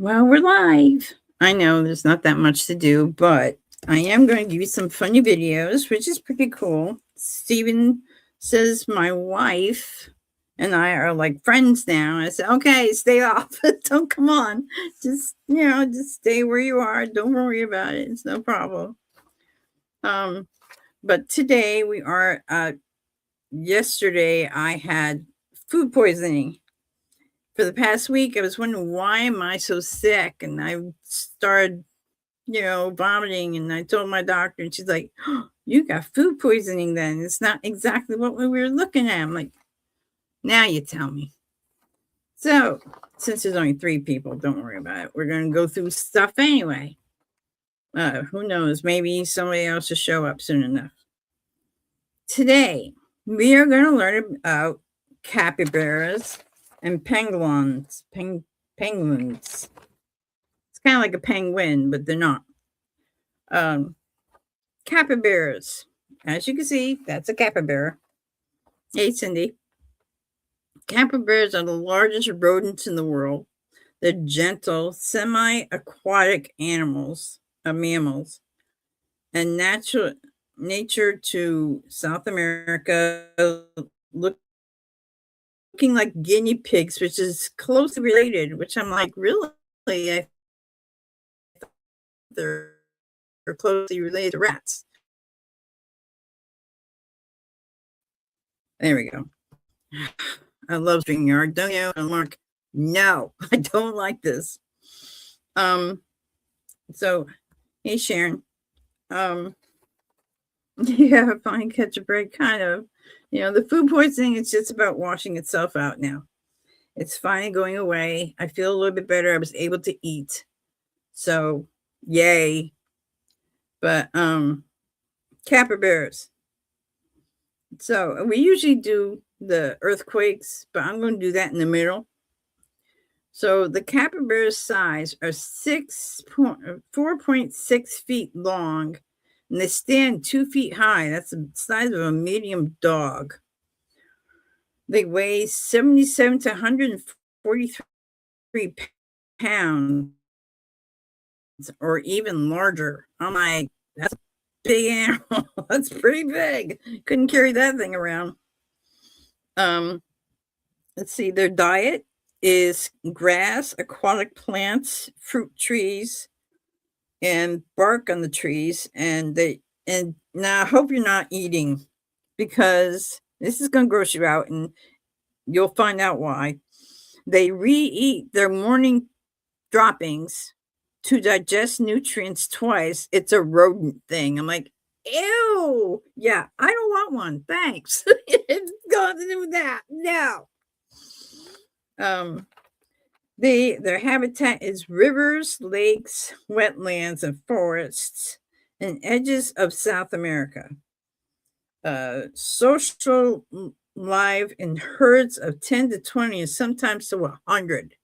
Well, we're live. I know there's not that much to do, but I am going to give you some funny videos, which is pretty cool. Steven says my wife and I are like friends now. I said, okay, stay off. Don't come on. Just stay where you are. Don't worry about it. It's no problem. Um, but today we are, yesterday I had food poisoning for the past week. I was wondering, why am I so sick? And I started, vomiting. And I told my doctor, and she's like, oh, you got food poisoning then. It's not exactly what we were looking at. I'm like, now you tell me. So, since there's only 3 people, don't worry about it. We're going to go through stuff anyway. Who knows? Maybe somebody else will show up soon enough. Today, we are going to learn about capybaras and pangolins. Penguins. It's kind of like a penguin, but they're not. Capybaras. As you can see, that's a capybara. Hey, Cindy. Capybaras are the largest rodents in the world. They're gentle, semi-aquatic mammals, and nature to South America, looking like guinea pigs, which is closely related. Which I'm like, really? They're closely related to rats. There we go. I love StreamYard. Don't you? I'm like, no, I don't like this. So, hey, Sharon. Yeah, fine, catch a break, kind of. The food poisoning is just about washing itself out now. It's finally going away. I feel a little bit better. I was able to eat. So, yay. But, capybaras. So, we usually do the earthquakes, but I'm going to do that in the middle. So the capybara's size are 4.6 feet long, and they stand 2 feet high. That's the size of a medium dog. They weigh 77 to 143 pounds, or even larger. I'm like, that's a big animal. That's pretty big. Couldn't carry that thing around. Let's see, their diet is grass, aquatic plants, fruit trees, and bark on the trees. And now I hope you're not eating, because this is going to gross you out, and you'll find out why. They re-eat their morning droppings to digest nutrients twice. It's a rodent thing. I'm like, ew. Yeah, I don't want one. Thanks. It's got to do with that. No. Their habitat is rivers, lakes, wetlands, and forests, and edges of South America. Social live in herds of 10 to 20 and sometimes to 100.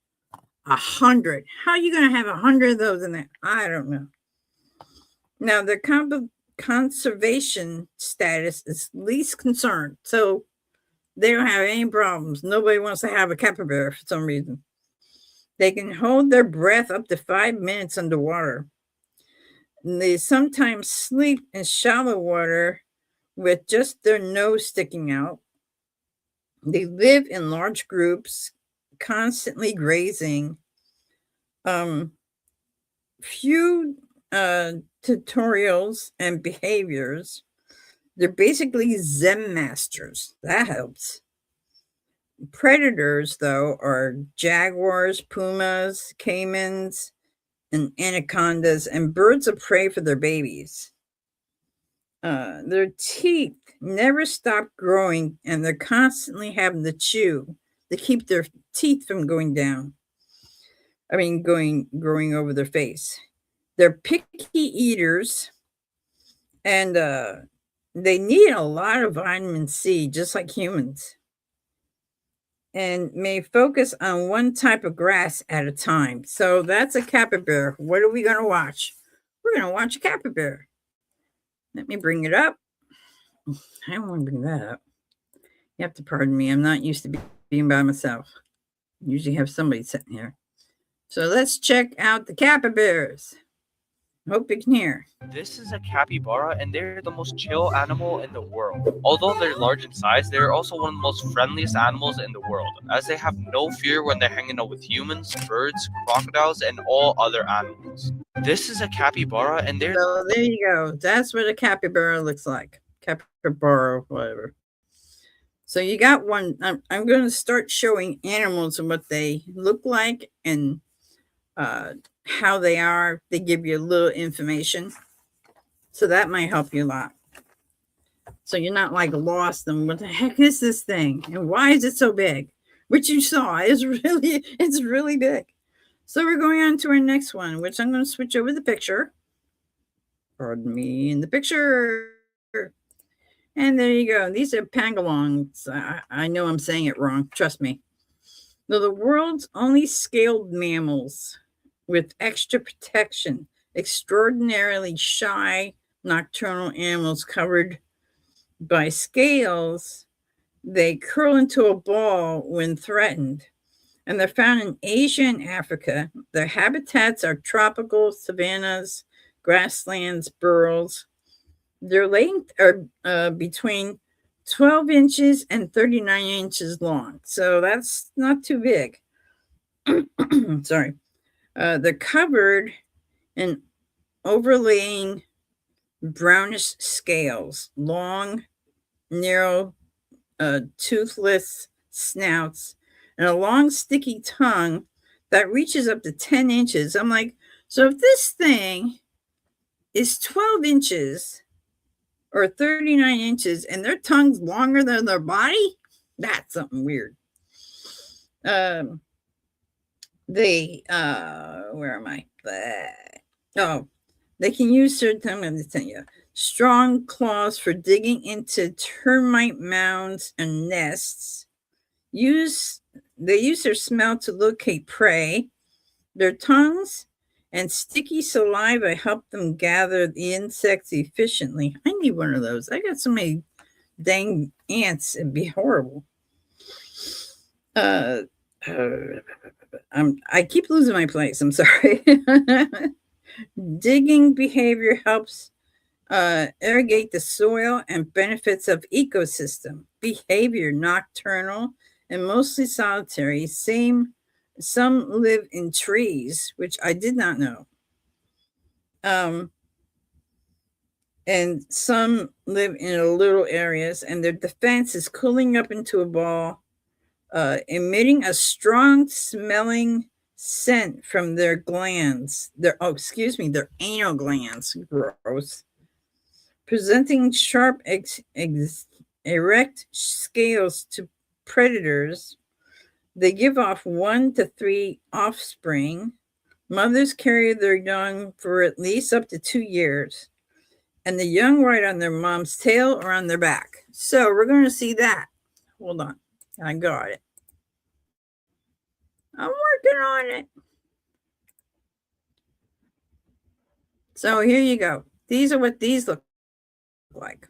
100. How are you going to have 100 of those in there? I don't know. Now, their conservation status is least concern. So they don't have any problems. Nobody wants to have a capybara for some reason. They can hold their breath up to 5 minutes underwater. And they sometimes sleep in shallow water with just their nose sticking out. They live in large groups, constantly grazing. Few tutorials and behaviors. They're basically Zen masters. That helps. Predators, though, are jaguars, pumas, caimans, and anacondas, and birds of prey for their babies. Their teeth never stop growing, and they're constantly having to chew to keep their teeth from going down. Growing over their face. They're picky eaters, and they need a lot of vitamin C, just like humans, and may focus on one type of grass at a time. So that's a capybara. What are we going to watch? We're going to watch a capybara. Let me bring it up. I don't want to bring that up. You have to pardon me. I'm not used to being by myself. I usually have somebody sitting here. So let's check out the capybaras. Hope you can hear. This is a capybara, and they're the most chill animal in the world. Although they're large in size, they're also one of the most friendliest animals in the world, as they have no fear when they're hanging out with humans, birds, crocodiles, and all other animals. This is a capybara, and they're So there you go. That's what a capybara looks like. Capybara, whatever. So you got one. I'm going to start showing animals and what they look like and how they are. They give you a little information. So that might help you a lot. So you're not like lost and what the heck is this thing? And why is it so big? Which you saw is it's really big. So we're going on to our next one, which I'm going to switch over the picture. Pardon me, in the picture. And there you go. These are pangolins. I know I'm saying it wrong. Trust me. They're the world's only scaled mammals with extra protection. Extraordinarily shy nocturnal animals covered by scales. They curl into a ball when threatened. And they're found in Asia and Africa. Their habitats are tropical savannas, grasslands, burrows. Their length are between 12 inches and 39 inches long. So that's not too big. Sorry. They're covered in overlaying brownish scales, long, narrow, toothless snouts, and a long, sticky tongue that reaches up to 10 inches. I'm like, so if this thing is 12 inches or 39 inches and their tongue's longer than their body, that's something weird. Where am I? Oh, they can use certain, I'm going to tell you, strong claws for digging into termite mounds and nests. They use their smell to locate prey. Their tongues and sticky saliva help them gather the insects efficiently. I need one of those. I got so many dang ants. It'd be horrible. I keep losing my place. I'm sorry. Digging behavior helps irrigate the soil and benefits of ecosystem. Behavior nocturnal and mostly solitary. Some live in trees, which I did not know. And some live in little areas, and their defense is curling up into a ball, emitting a strong smelling scent from their glands. Their anal glands. Gross. Presenting sharp, erect scales to predators. They give off 1 to 3 offspring. Mothers carry their young for at least up to 2 years. And the young ride on their mom's tail or on their back. So we're going to see that. Hold on. I got it. I'm working on it. So here you go. These are what these look like.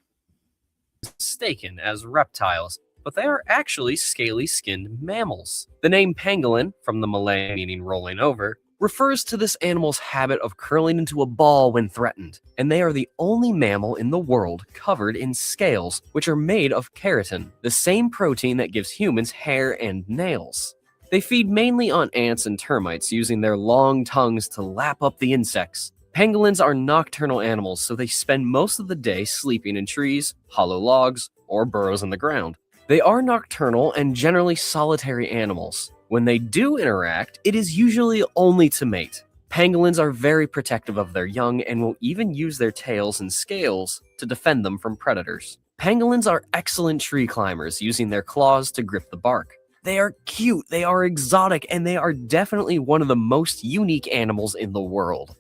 Mistaken as reptiles, but they are actually scaly-skinned mammals. The name pangolin, from the Malay meaning rolling over, refers to this animal's habit of curling into a ball when threatened, and they are the only mammal in the world covered in scales, which are made of keratin, the same protein that gives humans hair and nails. They feed mainly on ants and termites, using their long tongues to lap up the insects. Pangolins are nocturnal animals, so they spend most of the day sleeping in trees, hollow logs, or burrows in the ground. They are nocturnal and generally solitary animals. When they do interact, it is usually only to mate. Pangolins are very protective of their young and will even use their tails and scales to defend them from predators. Pangolins are excellent tree climbers, using their claws to grip the bark. They are cute, they are exotic, and they are definitely one of the most unique animals in the world.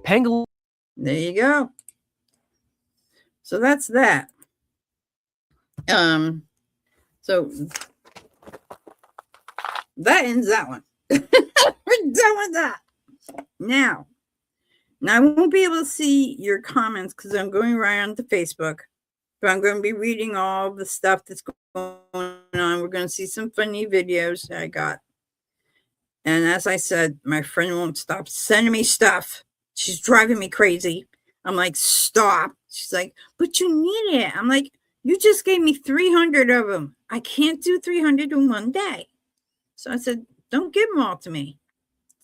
Pangolin. There you go. So that's that. So that ends that one. We're done with that. Now I won't be able to see your comments because I'm going around to Facebook, but I'm going to be reading all the stuff that's going on. We're going to see some funny videos that I got. And as I said, my friend won't stop sending me stuff. She's driving me crazy. I'm like, stop. She's like, but you need it. I'm like, you just gave me 300 of them. I can't do 300 in one day. So I said, don't give them all to me.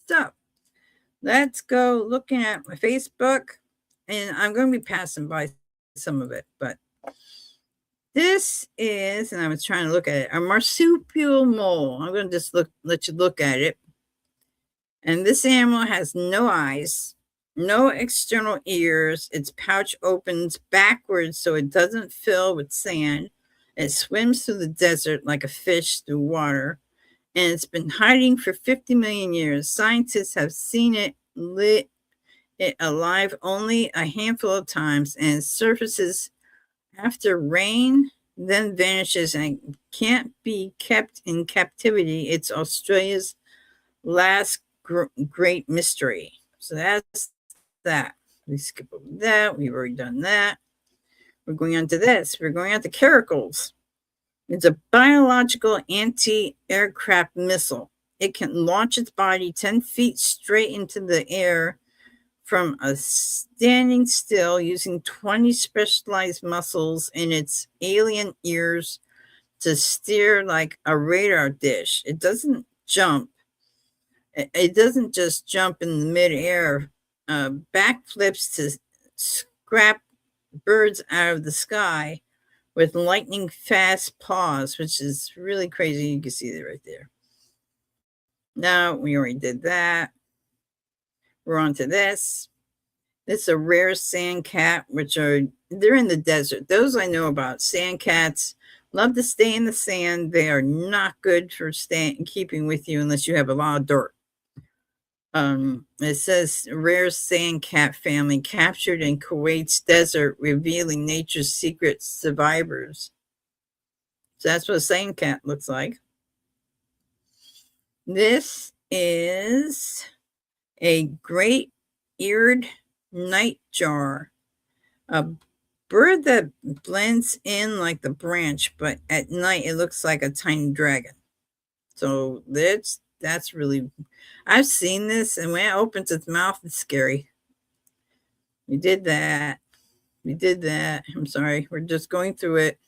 So let's go looking at my Facebook. And I'm going to be passing by some of it. But this is, and I was trying to look at it, a marsupial mole. I'm going to just let you look at it. And this animal has no eyes, no external ears. Its pouch opens backwards so it doesn't fill with sand. It swims through the desert like a fish through water. And it's been hiding for 50 million years. Scientists have seen it alive only a handful of times, and it surfaces after rain, then vanishes and can't be kept in captivity. It's Australia's last great mystery. So that's that. We skip over that. We've already done that. We're going on to this. We're going on to caracals. It's a biological anti-aircraft missile. It can launch its body 10 feet straight into the air from a standing still using 20 specialized muscles in its alien ears to steer like a radar dish. It doesn't jump. It doesn't just jump in midair, backflips to scrap birds out of the sky with lightning fast paws, which is really crazy. You can see that right there. Now, we already did that. We're on to this. This is a rare sand cat, they're in the desert. Those I know about. Sand cats love to stay in the sand. They are not good for keeping with you unless you have a lot of dirt. It says rare sand cat family captured in Kuwait's desert, revealing nature's secret survivors. So that's what a sand cat looks like. This is a great-eared nightjar, a bird that blends in like the branch, but at night it looks like a tiny dragon. So that's really, I've seen this, and when it opens its mouth, it's scary. We did that. I'm sorry. We're just going through it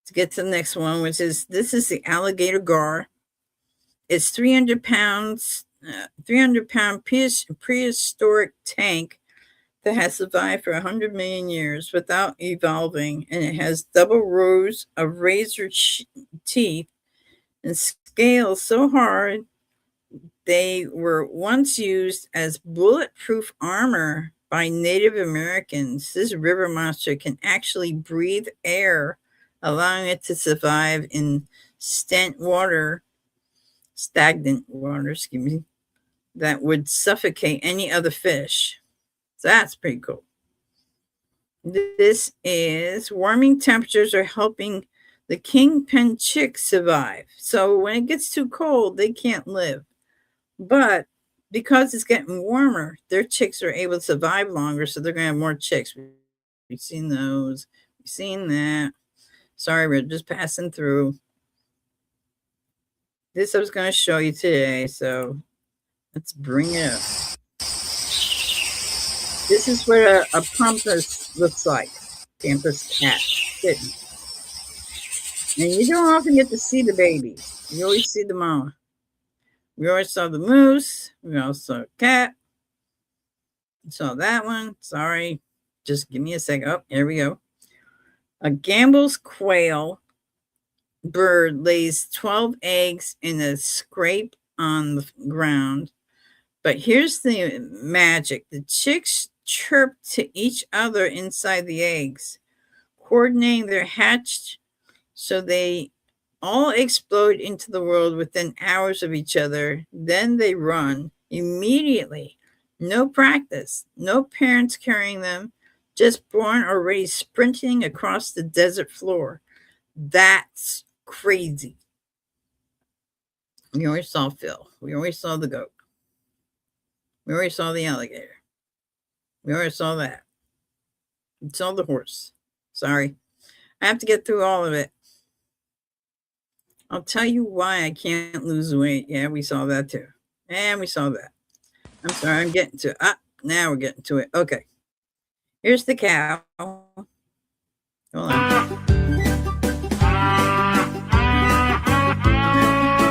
to get to the next one, which is, this is the alligator gar. It's 300 pounds, 300-pound prehistoric tank that has survived for 100 million years without evolving, and it has double rows of razor teeth and scales so hard they were once used as bulletproof armor by Native Americans. This river monster can actually breathe air, allowing it to survive in stagnant water, that would suffocate any other fish. So that's pretty cool. This is warming temperatures are helping the kingpin chicks survive. So when it gets too cold, they can't live. But because it's getting warmer, their chicks are able to survive longer, so they're going to have more chicks. We've seen those. We've seen that. Sorry, we're just passing through. This I was going to show you today, so let's bring it up. This is what a pampas looks like. Pampas cat kitten. And you don't often get to see the baby. You always see the mama. We always saw the moose. We also saw a cat. Saw that one. Sorry. Just give me a second. Oh, here we go. A Gambel's quail bird lays 12 eggs in a scrape on the ground. But here's the magic. The chicks chirp to each other inside the eggs, coordinating their hatch so they all explode into the world within hours of each other. Then they run immediately. No practice, no parents carrying them, just born already sprinting across the desert floor. That's crazy. We always saw Phil. We always saw the goat. We always saw the alligator. We always saw that. We saw the horse. Sorry. I have to get through all of it. I'll tell you why I can't lose weight. Yeah, we saw that too. And we saw that. I'm sorry, I'm getting to it. Now we're getting to it. Okay. Here's the cow. Hold on.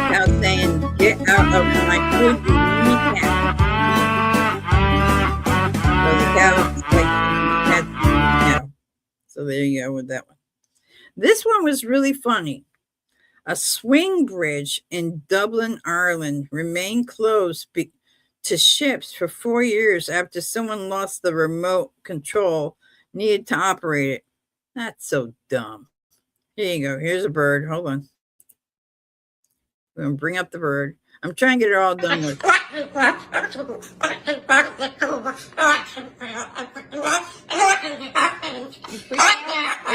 Cow saying, get out of my food, you meat cow. So the cow is like, that's cow. So there you go with that one. This one was really funny. A swing bridge in Dublin, Ireland remained closed to ships for 4 years after someone lost the remote control needed to operate it. That's so dumb. Here you go. Here's a bird. Hold on. We're going to bring up the bird. I'm trying to get it all done with. Are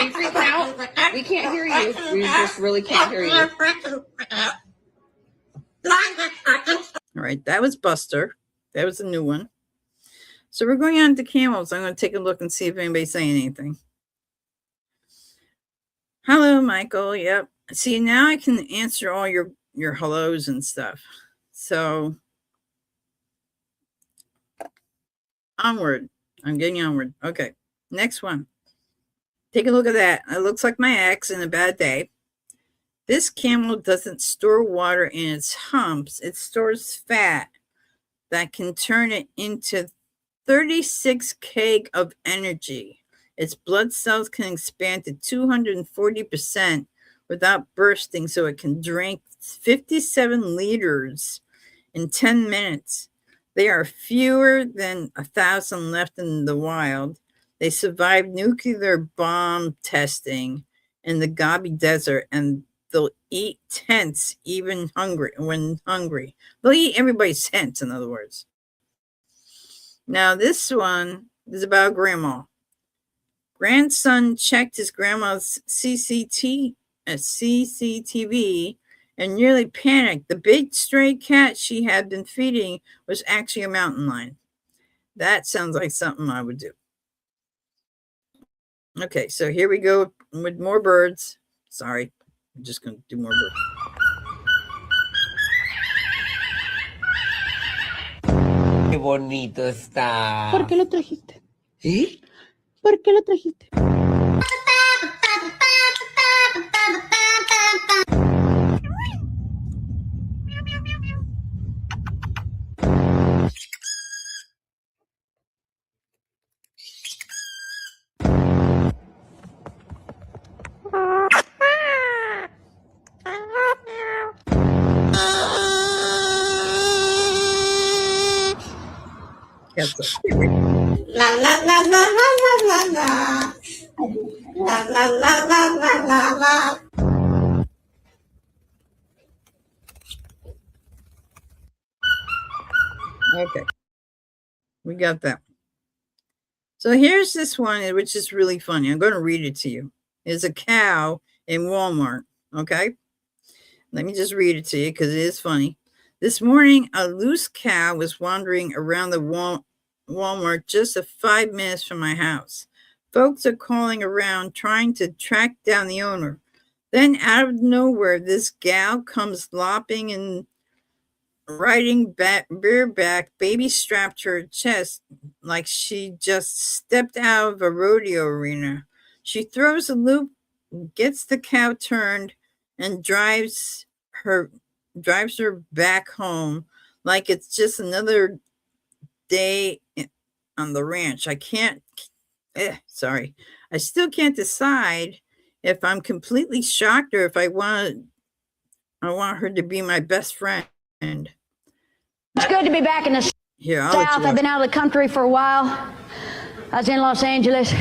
you freaked out? We can't hear you. We just really can't hear you. All right, that was Buster. That was a new one. So we're going on to camels. I'm going to take a look and see if anybody's saying anything. Hello, Michael. Yep. See, now I can answer all your hellos and stuff. So onward. I'm getting onward. Okay. Next one. Take a look at that. It looks like my ex in a bad day. This camel doesn't store water in its humps. It stores fat that can turn it into 36 kg of energy. Its blood cells can expand to 240% without bursting, so it can drink 57 liters in 10 minutes. There are fewer than 1,000 left in the wild. They survived nuclear bomb testing in the Gobi Desert, and they'll eat tents even when hungry. They'll eat everybody's tents, in other words. Now, this one is about grandma. Grandson checked his grandma's CCTV and nearly panicked. The big stray cat she had been feeding was actually a mountain lion. That sounds like something I would do. Okay, so here we go with more birds. Sorry, I'm just going to do more birds. Qué bonito está. ¿Por qué lo trajiste? ¿Eh? ¿Por qué lo trajiste? Cats are cute. La la la la la la la la. La la la la la la la. Okay, we got that. So here's this one, which is really funny. I'm going to read it to you. It's a cow in Walmart. Okay, let me just read it to you because it is funny. This morning, a loose cow was wandering around the Walmart just 5 minutes from my house. Folks are calling around trying to track down the owner. Then out of nowhere, this gal comes lopping and riding bareback, baby strapped to her chest like she just stepped out of a rodeo arena. She throws a loop, gets the cow turned, and drives her back home like it's just another day on the ranch. I still can't decide if I'm completely shocked or if I want her to be my best friend. It's good to be back in the South. I've been out of the country for a while. I was in Los Angeles.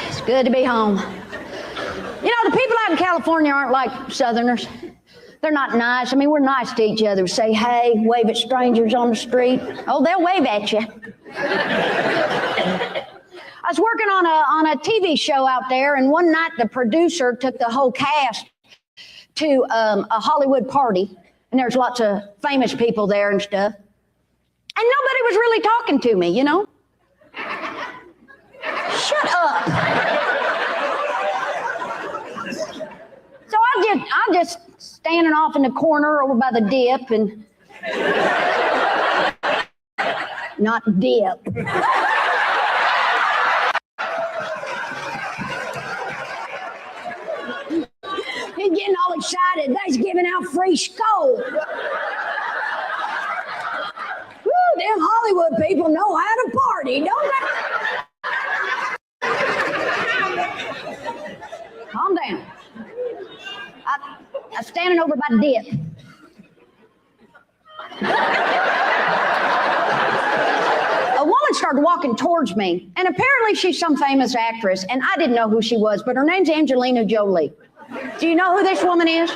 It's good to be home. You know, the people out in California aren't like Southerners. They're not nice. I mean, we're nice to each other. We say, hey, wave at strangers on the street. Oh, they'll wave at you. I was working on a TV show out there, and one night the producer took the whole cast to a Hollywood party, and there's lots of famous people there and stuff. And nobody was really talking to me, you know? Shut up. I'm just standing off in the corner over by the dip and not dip. He's getting all excited. They's giving out free scope. Woo, them Hollywood people know how to party, don't they? Calm down. I'm standing over by the dip. A woman started walking towards me, and apparently she's some famous actress, and I didn't know who she was, but her name's Angelina Jolie. Do you know who this woman is?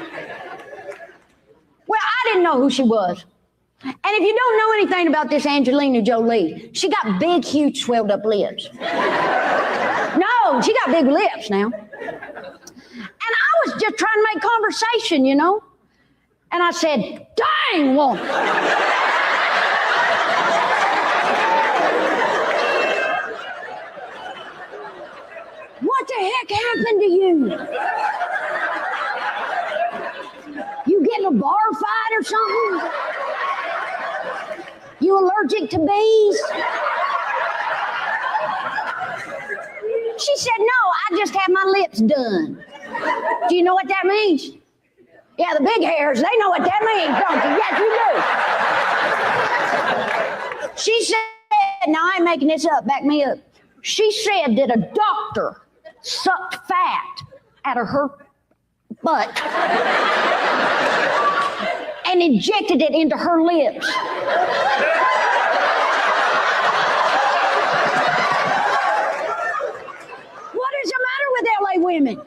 Well, I didn't know who she was. And if you don't know anything about this Angelina Jolie, she got big, huge, swelled up lips. No, she got big lips now. And I was just trying to make conversation, you know? And I said, dang woman. What the heck happened to you? You get in a bar fight or something? You allergic to bees? She said, no, I just had my lips done. Do you know what that means? Yeah, the big hairs, they know what that means, don't you? Yes, you do. She said, now I'm making this up, back me up. She said that a doctor sucked fat out of her butt and injected it into her lips. What is the matter with LA women?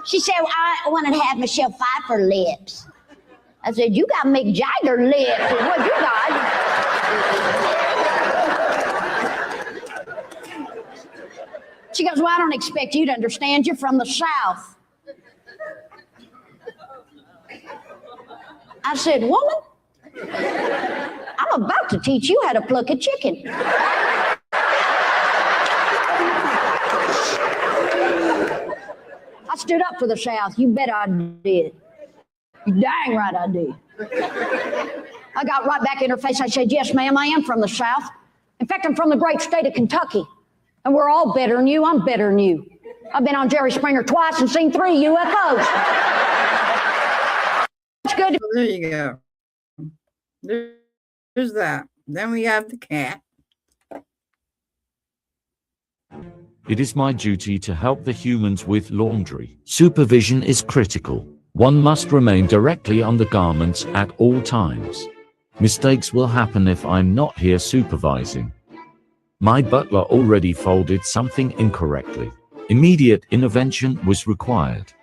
She said, well, I wanted to have Michelle Pfeiffer lips. I said, you got Mick Jagger lips is what you got. She goes, well, I don't expect you to understand. You're from the South. I said, woman, I'm about to teach you how to pluck a chicken. I stood up for the South. You bet I did. You dang right I did. I got right back in her face. I said, yes, ma'am, I am from the South. In fact, I'm from the great state of Kentucky. And we're all better than you. I'm better than you. I've been on Jerry Springer twice and seen 3 UFOs. It's good. There you go. There's that. Then we have the cat. It is my duty to help the humans with laundry. Supervision is critical. One must remain directly on the garments at all times. Mistakes will happen if I'm not here supervising. My butler already folded something incorrectly. Immediate intervention was required.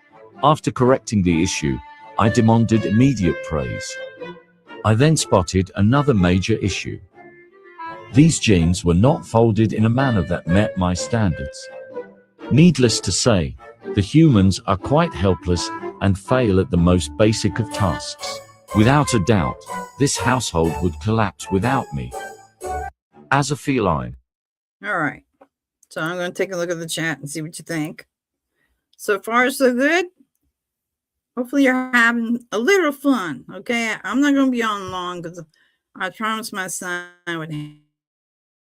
After correcting the issue, I demanded immediate praise. I then spotted another major issue. These jeans were not folded in a manner that met my standards. Needless to say, the humans are quite helpless and fail at the most basic of tasks. Without a doubt, this household would collapse without me. As a feline. All right. So I'm going to take a look at the chat and see what you think. So far, so good. Hopefully you're having a little fun. Okay. I'm not going to be on long because I promised my son I would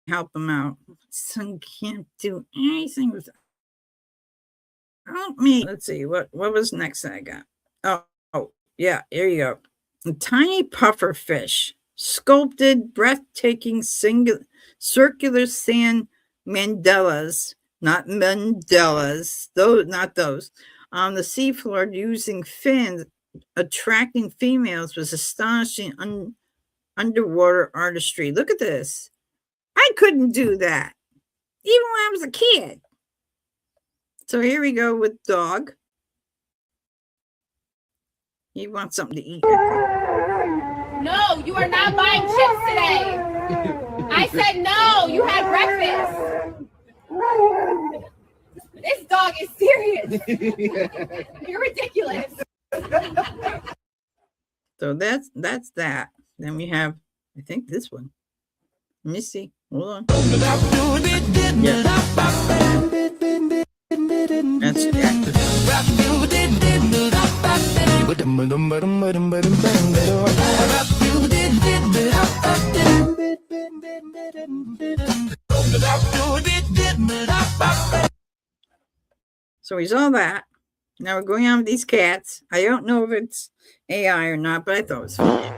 help him out. My son can't do anything without me. Let's see. What was next that I got? Oh, yeah. Here you go. A tiny puffer fish. Sculpted, breathtaking, circular sand mandalas, not mandalas, not those, on the seafloor using fins, attracting females with astonishing underwater artistry. Look at this. I couldn't do that, even when I was a kid. So here we go with dog. He wants something to eat. No, you are not buying chips today. I said no, you had breakfast. This dog is serious. You're ridiculous. So that's that. Then we have, I think this one. Let me see. Hold on. Yeah. That's Jack. So we saw that. Now we're going on with these cats. I don't know if it's AI or not, but I thought it was funny.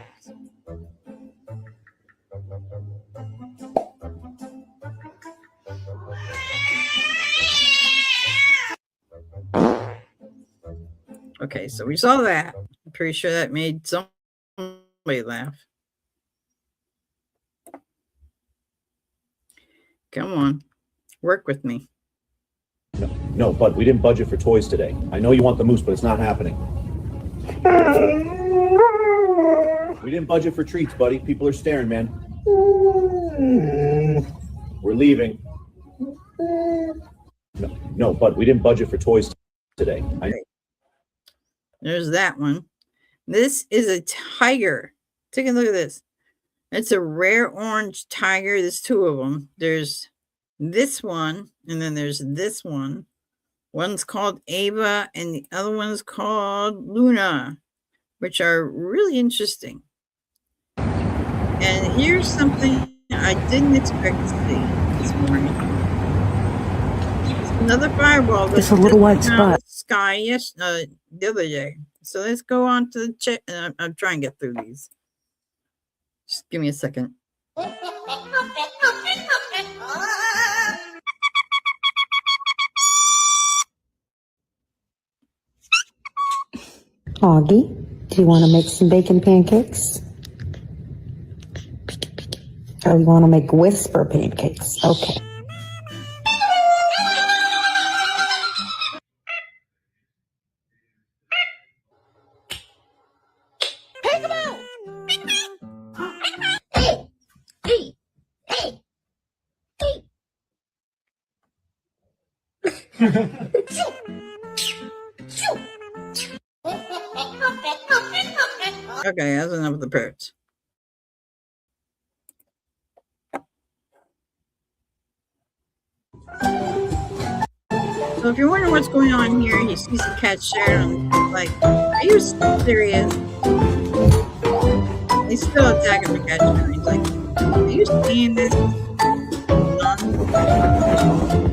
Okay, so we saw that. I'm pretty sure that made somebody laugh. Come on, work with me. No, bud, we didn't budget for toys today. I know you want the moose, but it's not happening. We didn't budget for treats, buddy. People are staring, man. We're leaving. No, bud, we didn't budget for toys today. There's that one. This is a tiger. Take a look at this. It's a rare orange tiger. There's two of them. There's this one, and then there's this one. One's called Ava, and the other one's called Luna, which are really interesting. And here's something I didn't expect to see this morning. It's another fireball. It's a little white spot. Sky, yes, the other day. So let's go on to the chat. I'm trying to get through these. Just give me a second. Augie, do you want to make some bacon pancakes? Or you want to make whisper pancakes? Okay. Okay, that's enough of the parrots. So if you're wondering what's going on here, you see some cat sharing, like, are you serious? He's still attacking the cat sharing. He's like, are you seeing this?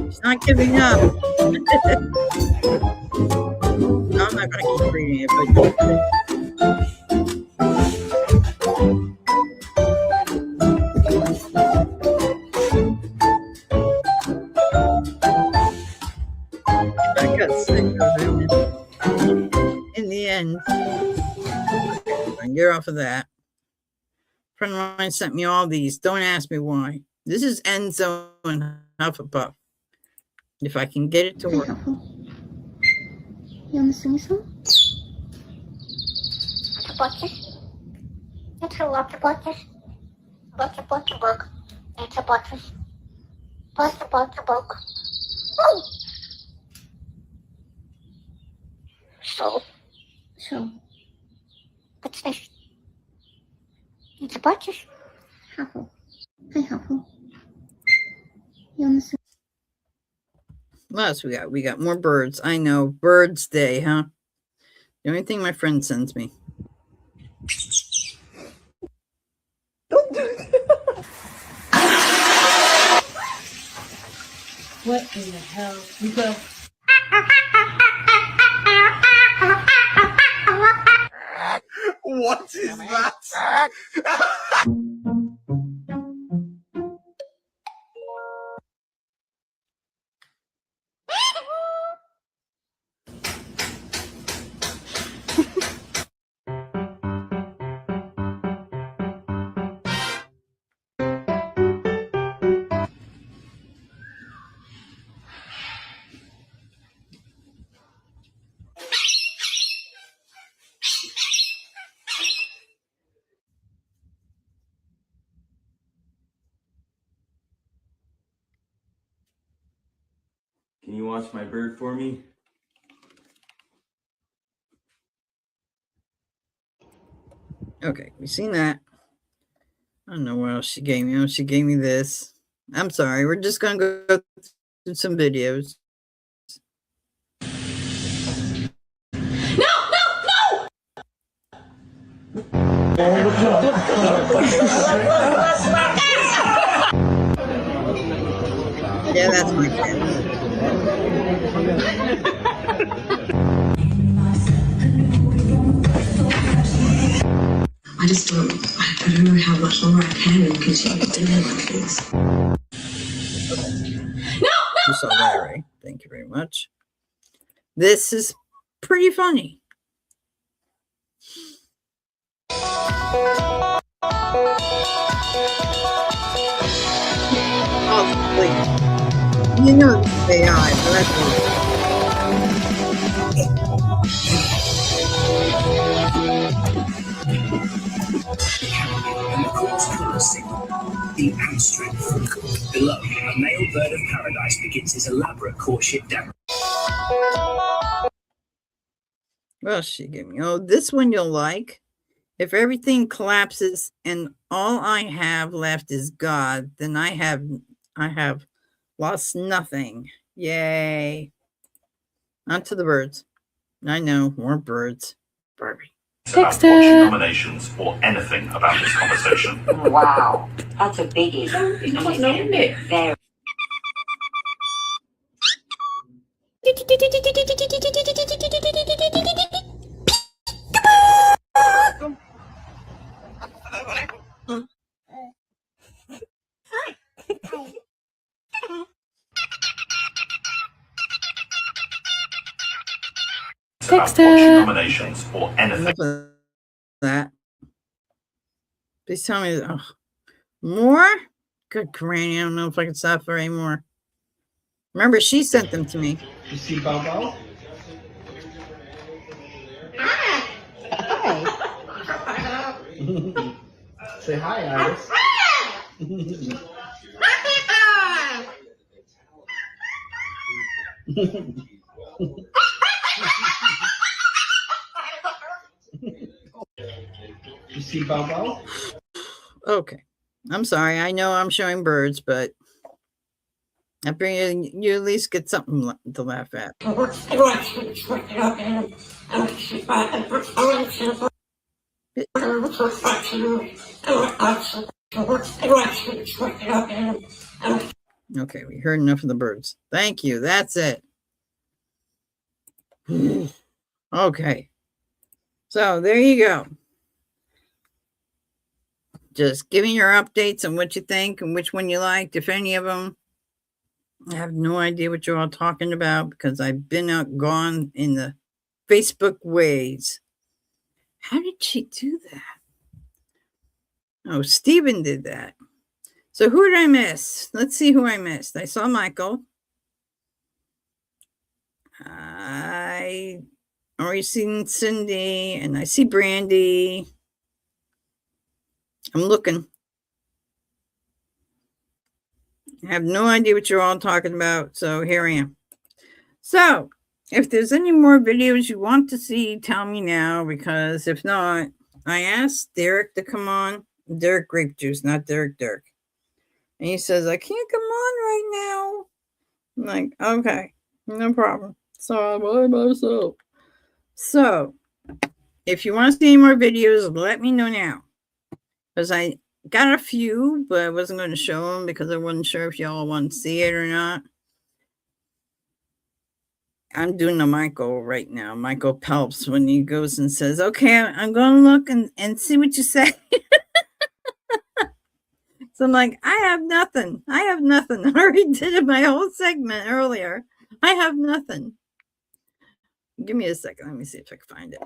He's not giving up. No, I'm not going to keep reading it, but I got sick of it in the end. I can get off of that. A friend of mine sent me all these. Don't ask me why. This is End Zone Hufflepuff. If I can get it to work. You want to sing some? Bucket. It's a lot of bucket. Bucket, bucket, bucket. It's a bucket. Bucket, bucket, bucket. Oh! So, what's this? It's a bucket. Huffle. Hey, Huffle. You want to sing? What else we got? We got more birds. I know. Birds Day, huh? The only thing my friend sends me. Don't do that. What in the hell? You go. What is that? Can you watch my bird for me? Okay, we seen that. I don't know what else she gave me. Oh, she gave me this. I'm sorry. We're just going to go through some videos. No! Yeah, that's my cat. I just don't, I don't know how much longer I can continue doing like this. You saw that, right? Thank you very much. This is pretty funny. Oh, you know it's AI, but that's And the court's colour signal, deep and strength. Below, a male bird of paradise begins his elaborate courtship dance. well, she gave me. Oh, this one you'll like. If everything collapses and all I have left is God, then I have lost nothing. Yay. On to the birds. I know, more birds. Barbie. About watching nominations or anything about this conversation. Wow, that's a biggie. Very. About watching nominations or anything. Enough of that. Please tell me. Oh, more? Good granny. I don't know if I can stop for any more. Remember, she sent them to me. You see Bobo? Say hi, Iris. You see Bobo? Okay. I'm sorry. I know I'm showing birds, but I bring you at least get something to laugh at. Okay, we heard enough of the birds. Thank you. That's it. Okay. So there you go. Just giving your updates on what you think and which one you liked, if any of them. I have no idea what you're all talking about because I've been out gone in the Facebook ways. How did she do that? Oh, Stephen did that. So who did I miss? Let's see who I missed. I saw Michael. I already seen Cindy and I see Brandy. I'm looking. I have no idea what you're all talking about, so here I am. So, if there's any more videos you want to see, tell me now, because if not, I asked Derek to come on. Derek Grape Juice, not Derek Dirk. And he says, I can't come on right now. I'm like, okay, no problem. So I'm by myself. So, if you want to see any more videos, let me know now. Because I got a few, but I wasn't going to show them because I wasn't sure if y'all want to see it or not. I'm doing a Michael right now. Michael Pelps when he goes and says, okay, I'm going to look and see what you say. So I'm like, I have nothing. I have nothing. I already did my whole segment earlier. I have nothing. Give me a second. Let me see if I can find it.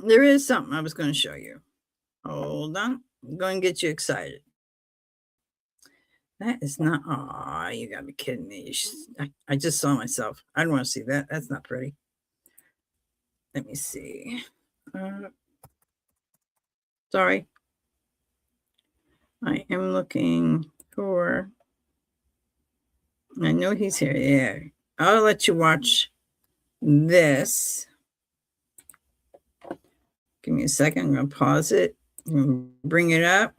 There is something I was going to show you. Hold on. I'm going to get you excited. That is not. Oh, you got to be kidding me. I just saw myself. I don't want to see that. That's not pretty. Let me see. Sorry. I am looking for. I know he's here. Yeah. I'll let you watch this. Give me a second. I'm going to pause it. I'm going to bring it up.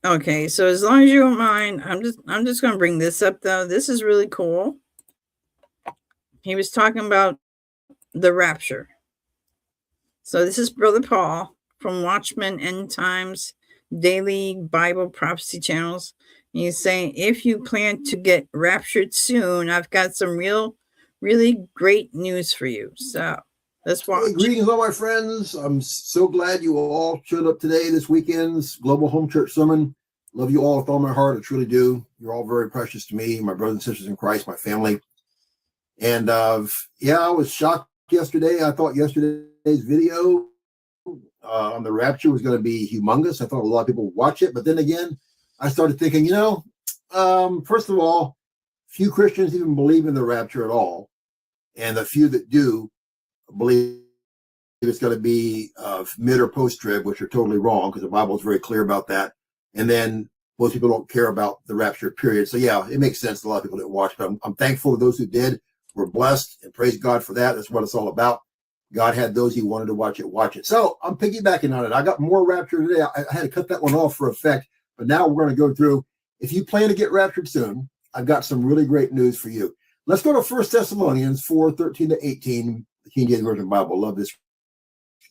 Okay, so as long as you don't mind, I'm just going to bring this up though. This is really cool. He was talking about the rapture. So this is Brother Paul from Watchmen End Times Daily Bible Prophecy Channels. And he's saying, if you plan to get raptured soon, I've got some really great news for you. So let's watch. Hey, greetings, all my friends. I'm so glad you all showed up today, this weekend's Global Home Church Sermon. Love you all with all my heart. I truly do. You're all very precious to me, my brothers and sisters in Christ, my family. And yeah, I was shocked yesterday. I thought yesterday's video on the rapture was going to be humongous. I thought a lot of people would watch it. But then again, I started thinking, first of all, few Christians even believe in the rapture at all. And the few that do believe it's going to be mid or post-trib, which are totally wrong because the Bible is very clear about that. And then most people don't care about the rapture period. So yeah, it makes sense. A lot of people didn't watch, but I'm thankful to those who did. We're blessed and praise God for that. That's what it's all about. God had those who wanted to watch it. So I'm piggybacking on it. I got more rapture today. I had to cut that one off for effect, but now we're going to go through. If you plan to get raptured soon, I've got some really great news for you. Let's go to 1 Thessalonians 4:13-18, the King James Version Bible. Love this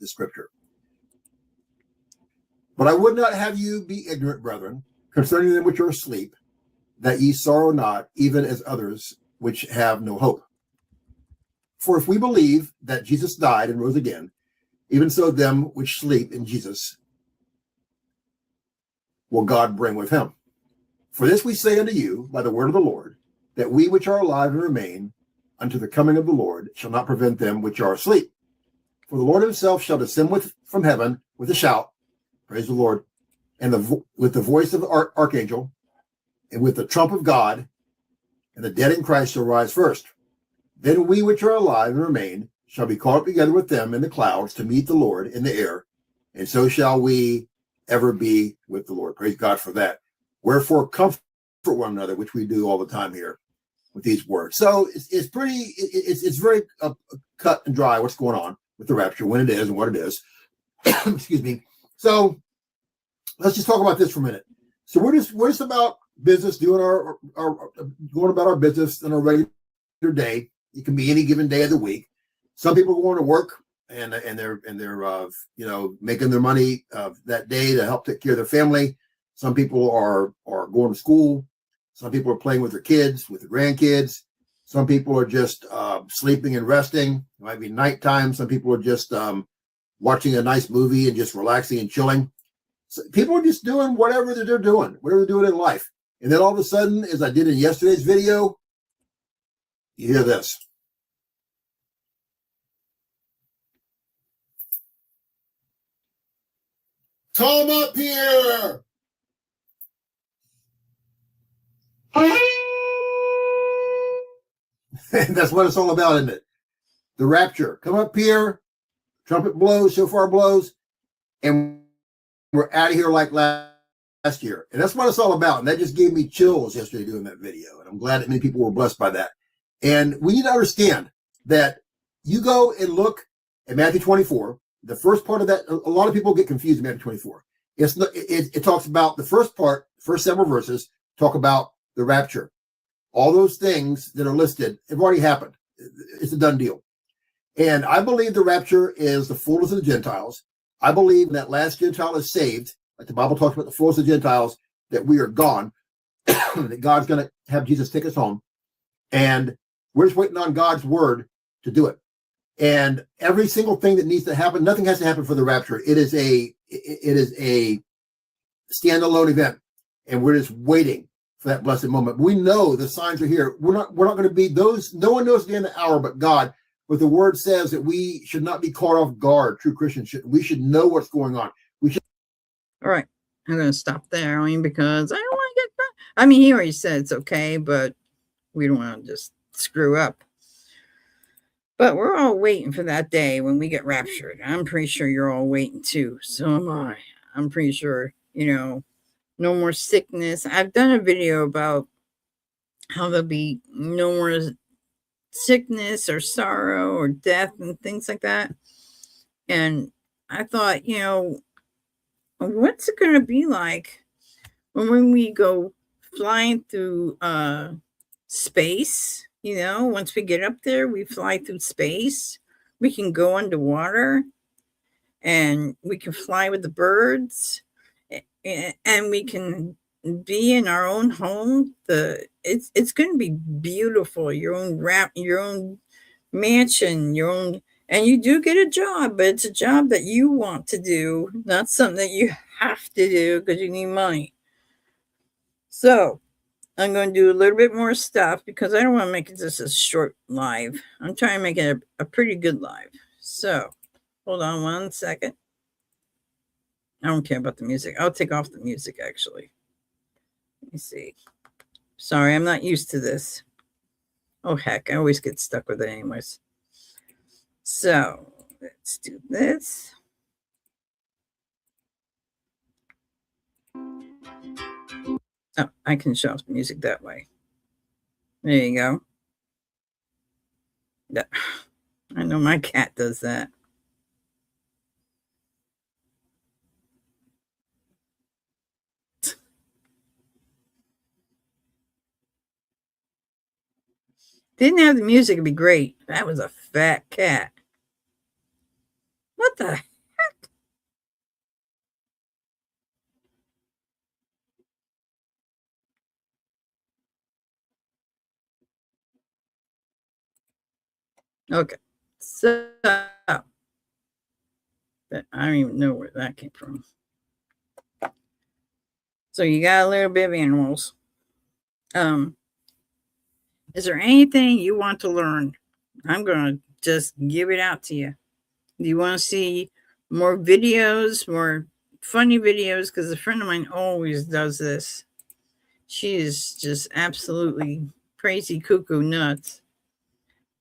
scripture. But I would not have you be ignorant, brethren, concerning them which are asleep, that ye sorrow not, even as others which have no hope. For if we believe that Jesus died and rose again, even so them which sleep in Jesus will God bring with him. For this we say unto you by the word of the Lord, that we which are alive and remain unto the coming of the Lord shall not prevent them which are asleep. For the Lord himself shall descend from heaven with a shout, praise the Lord, and with the voice of the archangel, and with the trump of God, and the dead in Christ shall rise first. Then we which are alive and remain shall be caught up together with them in the clouds to meet the Lord in the air, and so shall we ever be with the Lord. Praise God for that. Wherefore comfort one another, which we do all the time here with these words. So it's very cut and dry what's going on with the rapture, when it is and what it is. Excuse me. So let's just talk about this for a minute. So we're just about business, doing our going about our business on a regular day. It can be any given day of the week. Some people going to work and they're making their money that day to help take care of their family. Some people are going to school. Some people are playing with their kids, with their grandkids. Some people are just sleeping and resting. It might be nighttime. Some people are just watching a nice movie and just relaxing and chilling. So people are just doing whatever they're doing in life. And then all of a sudden, as I did in yesterday's video, you hear this. Come up here. And that's what it's all about, isn't it? The rapture. Come up here. Trumpet blows, shofar blows, and we're out of here like last year. And that's what it's all about. And that just gave me chills yesterday doing that video. And I'm glad that many people were blessed by that. And we need to understand that you go and look at Matthew 24. The first part of that, a lot of people get confused in Matthew 24. It talks about the first part, first several verses, talk about the rapture. All those things that are listed have already happened. It's a done deal. And I believe the rapture is the fullness of the Gentiles. I believe that last Gentile is saved, like the Bible talks about the fullness of the Gentiles, that we are gone, that God's going to have Jesus take us home. And we're just waiting on God's word to do it. And every single thing that needs to happen, nothing has to happen for the rapture. It is a standalone event. And we're just waiting for that blessed moment. We know the signs are here. We're not going to be those. No one knows the end of the hour but God. But the word says that we should not be caught off guard. True Christians should. We should know what's going on. We should. All right. I'm going to stop there only because I don't want to get back. I mean, he already said it's okay, but we don't want to just screw up. But we're all waiting for that day when we get raptured. I'm pretty sure you're all waiting too. So am I. I'm pretty sure, no more sickness. I've done a video about how there'll be no more sickness or sorrow or death and things like that. And I thought, what's it going to be like when we go flying through space? Once we get up there, we fly through space. We can go underwater. and we can fly with the birds, and we can be in our own home. It's going to be beautiful. Your own mansion, your own, and you do get a job, but it's a job that you want to do, not something that you have to do because you need money. So I'm going to do a little bit more stuff because I don't want to make it just a short live. I'm trying to make it a pretty good live. So hold on one second. I don't care about the music. I'll take off the music actually. Let me see. Sorry, I'm not used to this. Oh, heck, I always get stuck with it anyways. So let's do this. Oh, I can shut off the music that way. There you go. Yeah. I know my cat does that. Didn't have the music, it'd be great. That was a fat cat. What the heck? Okay. So I don't even know where that came from. So you got a little bit of animals. Is there anything you want to learn? I'm gonna just give it out to you. Do you want to see more videos, more funny videos? Because a friend of mine always does this. She is just absolutely crazy, cuckoo, nuts.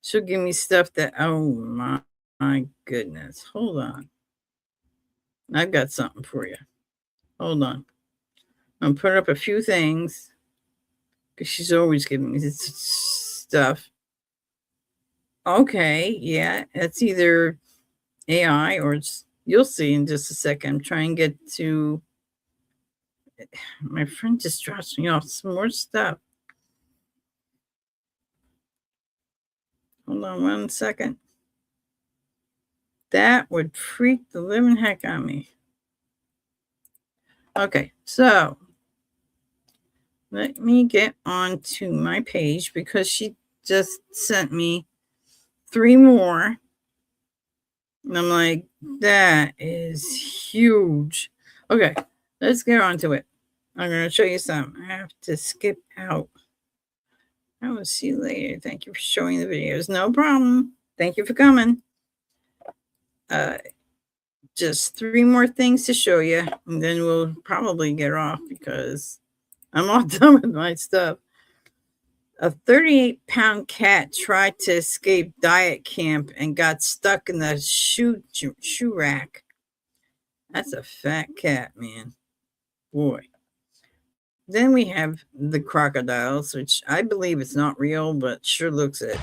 She'll give me stuff that, oh my goodness. Hold on. I've got something for you. Hold on. I'm putting up a few things because she's always giving me this stuff. Okay, yeah, it's either AI or it's, you'll see in just a second. I'm trying to get to, my friend just drops me off some more stuff. Hold on one second. That would freak the living heck out of me. Okay, so let me get on to my page because she just sent me 3 more. And I'm like, that is huge. Okay, let's get on to it. I'm going to show you some. I have to skip out. I will see you later. Thank you for showing the videos. No problem. Thank you for coming. Just 3 more things to show you, and then we'll probably get off because I'm all done with my stuff. A 38-pound cat tried to escape diet camp and got stuck in the shoe rack. That's a fat cat, man. Boy. Then we have the crocodiles, which I believe it's not real, but sure looks it.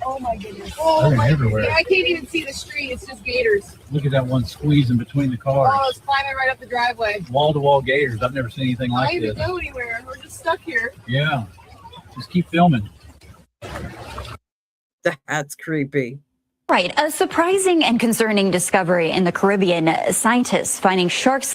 Oh my goodness. Oh my goodness. I can't even see the street. It's just gators. Look at that one squeezing between the cars. Oh, it's climbing right up the driveway. Wall-to-wall gators. I've never seen anything like I this. don't even go anywhere. We're just stuck here. Yeah. Just keep filming. That's creepy. Right. A surprising and concerning discovery in the Caribbean. Scientists finding sharks.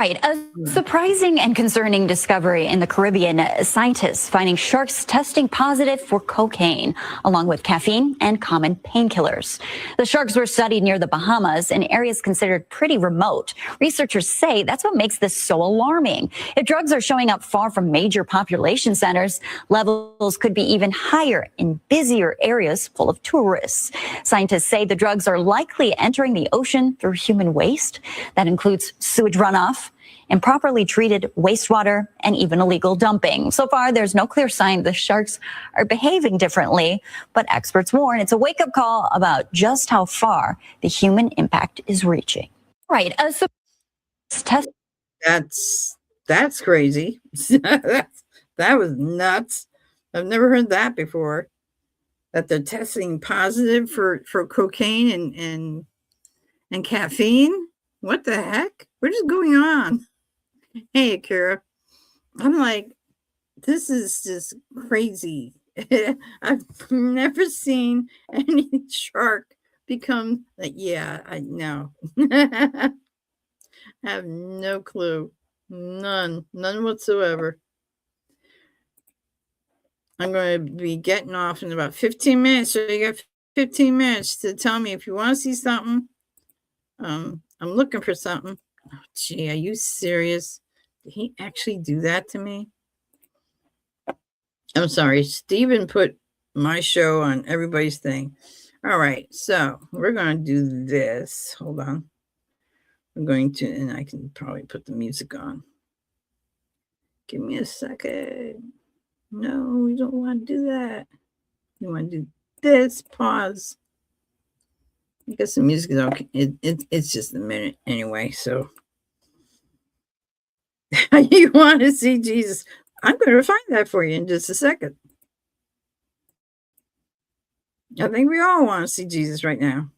Right. A surprising and concerning discovery in the Caribbean. Scientists finding sharks testing positive for cocaine, along with caffeine and common painkillers. The sharks were studied near the Bahamas in areas considered pretty remote. Researchers say that's what makes this so alarming. If drugs are showing up far from major population centers, levels could be even higher in busier areas full of tourists. Scientists say the drugs are likely entering the ocean through human waste. That includes sewage runoff, improperly treated wastewater, and even illegal dumping. So far, there's no clear sign the sharks are behaving differently, but experts warn it's a wake-up call about just how far the human impact is reaching. Right. That's crazy. that was nuts. I've never heard that before. That they're testing positive for cocaine and caffeine. What the heck? What is going on? Hey, Akira. I'm like, this is just crazy. I've never seen any shark become like, yeah, I know. I have no clue. None whatsoever. I'm going to be getting off in about 15 minutes. So you got 15 minutes to tell me if you want to see something. I'm looking for something. Oh, gee, are you serious? Did he actually do that to me? I'm sorry. Steven put my show on everybody's thing. All right. So we're going to do this. Hold on. I'm going to, and I can probably put the music on. Give me a second. No, we don't want to do that. You want to do this. Pause. I guess the music is okay. It's just a minute anyway. So you want to see Jesus? I'm going to find that for you in just a second. I think we all want to see Jesus right now.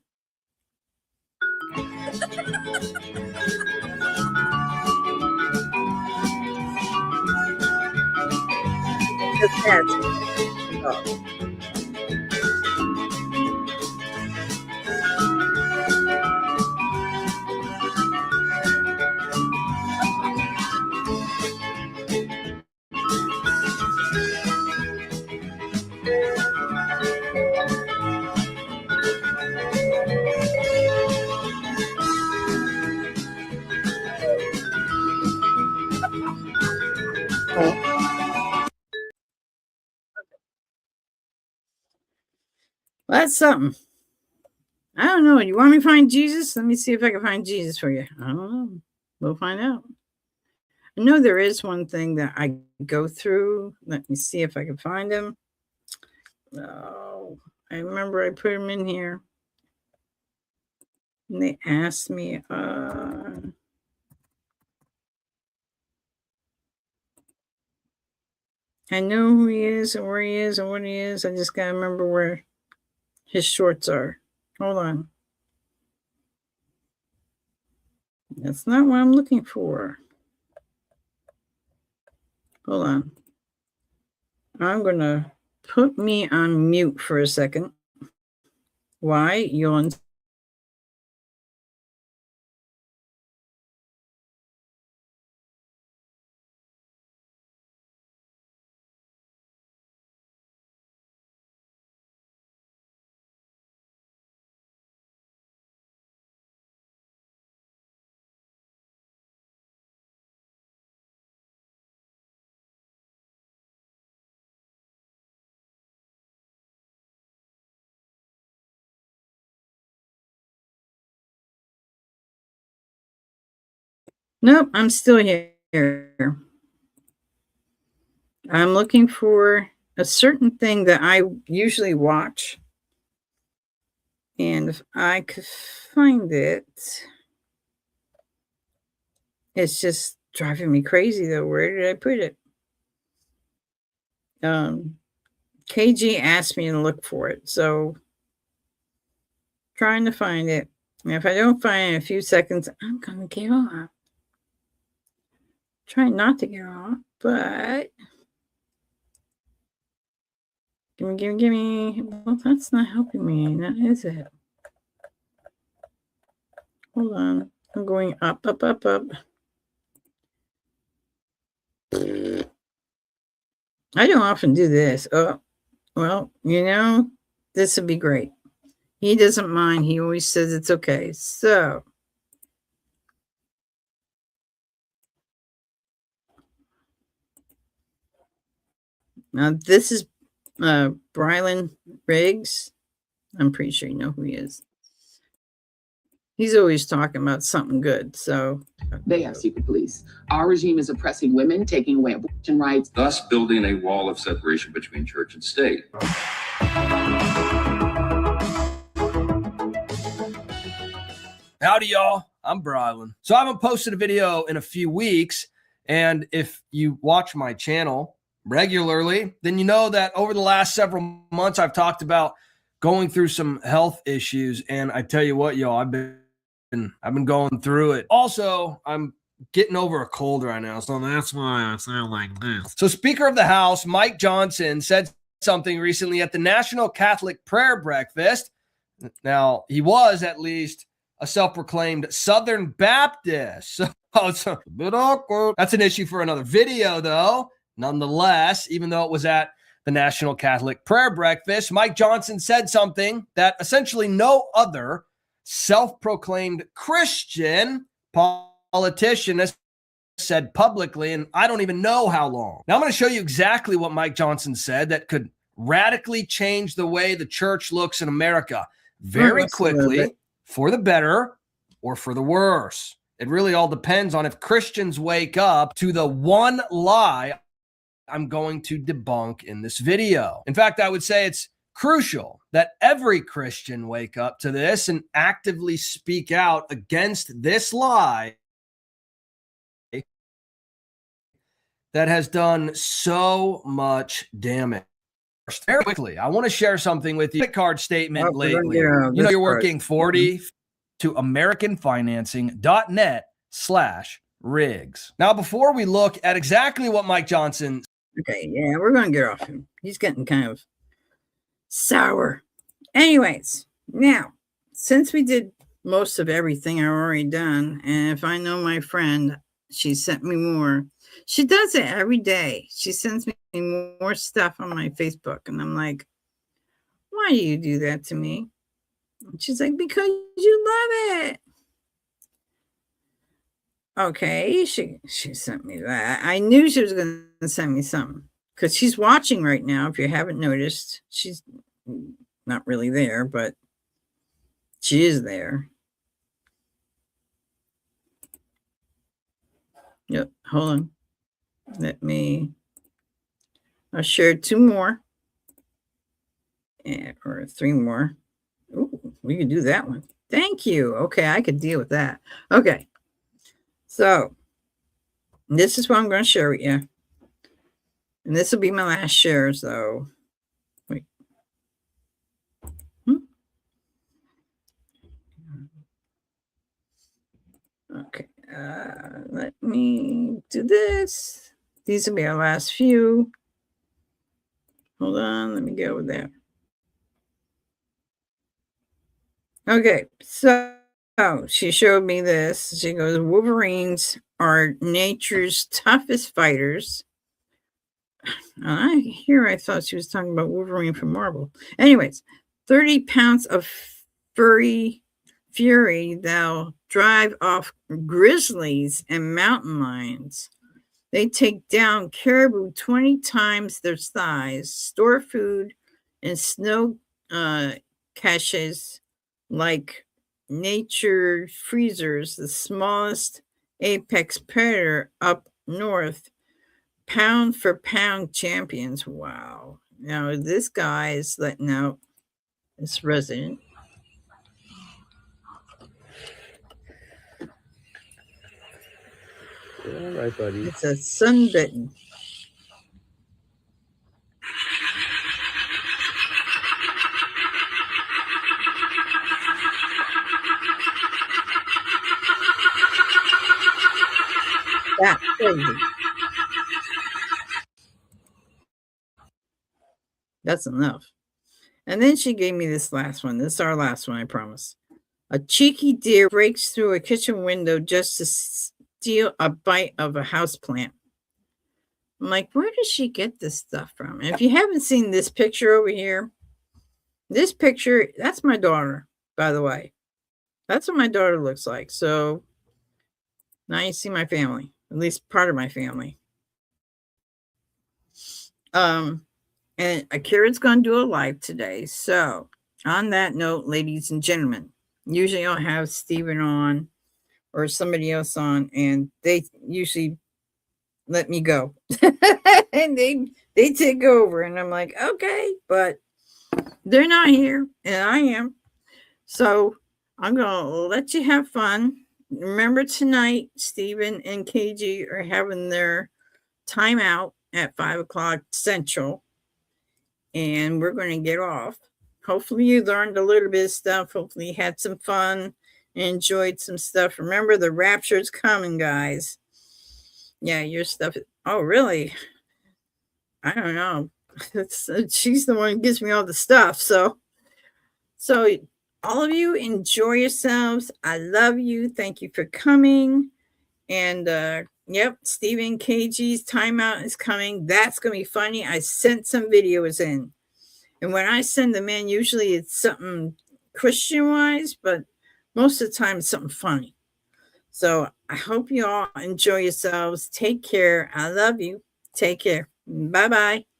Well, that's something. I don't know. You want me to find Jesus? Let me see if I can find Jesus for you. I don't know. We'll find out. I know there is one thing that I go through. Let me see if I can find him. Oh, I remember I put him in here. And they asked me, I know who he is and where he is and what he is. I just got to remember where his shorts are. Hold on. That's not what I'm looking for. Hold on. I'm going to put me on mute for a second. Why? You'll Nope, I'm still here. I'm looking for a certain thing that I usually watch. And if I could find it, it's just driving me crazy though. Where did I put it? KG asked me to look for it. So trying to find it. And if I don't find it in a few seconds, I'm going to get off. Try not to get off, but give me. Well, that's not helping me. That is it. Hold on. I'm going up. I don't often do this. Oh, well, this would be great. He doesn't mind. He always says it's okay. So now this is Brylan Riggs. I'm pretty sure you know who he is. He's always talking about something good. So they have secret police. Our regime is oppressing women, taking away abortion rights, thus building a wall of separation between church and state. Howdy, y'all. I'm Brylan. So I haven't posted a video in a few weeks. And if you watch my channel regularly, then you know that over the last several months, I've talked about going through some health issues. And I tell you what, y'all, I've been going through it. Also, I'm getting over a cold right now. So that's why I sound like this. So Speaker of the House, Mike Johnson, said something recently at the National Catholic Prayer Breakfast Now, he was at least a self-proclaimed Southern Baptist. So it's a bit awkward. That's an issue for another video, though. Nonetheless, even though it was at the National Catholic Prayer Breakfast, Mike Johnson said something that essentially no other self-proclaimed Christian politician has said publicly, and I don't even know how long. Now I'm going to show you exactly what Mike Johnson said that could radically change the way the church looks in America very quickly, for the better or for the worse. It really all depends on if Christians wake up to the one lie I'm going to debunk in this video. In fact, I would say it's crucial that every Christian wake up to this and actively speak out against this lie that has done so much damage. Very quickly, I want to share something with you. Credit card statement lately. You know, you're working 40 to AmericanFinancing.net/Riggs. Now, before we look at exactly what Mike Johnson. Okay, yeah, we're going to get off him. He's getting kind of sour. Anyways, now, since we did most of everything I've already done, and if I know my friend, she sent me more. She does it every day. She sends me more stuff on my Facebook, and I'm like, why do you do that to me? And she's like, because you love it. Okay, she sent me that. I knew she was going to send me something because she's watching right now. If you haven't noticed, she's not really there, but she is there. Yep, hold on. I'll share 2 more. Or 3 more. Ooh, we can do that one. Thank you. Okay, I could deal with that. Okay. So, this is what I'm going to share with you. And this will be my last shares, though. Wait. Okay. Let me do this. These will be our last few. Hold on. Let me go with that. Okay. So she showed me this. She goes, Wolverines are nature's toughest fighters. I thought she was talking about Wolverine from Marvel. Anyways, 30 pounds of fury they'll drive off grizzlies and mountain lions. They take down caribou 20 times their size, store food in snow caches like nature freezers, the smallest apex predator up north, pound for pound champions. Wow. Now this guy is letting out this resident. All right, buddy. It's a sunbitten. That's crazy. That's enough. And then she gave me this last one. This is our last one, I promise. A cheeky deer breaks through a kitchen window just to steal a bite of a houseplant. I'm like, where does she get this stuff from? And if you haven't seen this picture over here, this picture, that's my daughter, by the way. That's what my daughter looks like. So now you see my family, at least part of my family. And Akira's going to do a live today. So on that note, ladies and gentlemen, usually I'll have Steven on or somebody else on, and they usually let me go. And they take over, and I'm like, okay, but they're not here, and I am. So I'm going to let you have fun. Remember tonight, Steven and KG are having their timeout at 5:00 Central, and we're going to get off. Hopefully you learned a little bit of stuff. Hopefully you had some fun, enjoyed some stuff. Remember, the rapture's coming, guys. Yeah, your stuff. Oh, really? I don't know. She's the one who gives me all the stuff. So all of you enjoy yourselves. I love you. Thank you for coming. And yep, Stephen KG's timeout is coming. That's going to be funny. I sent some videos in. And when I send them in, usually it's something Christian wise, but most of the time it's something funny. So I hope you all enjoy yourselves. Take care. I love you. Take care. Bye bye.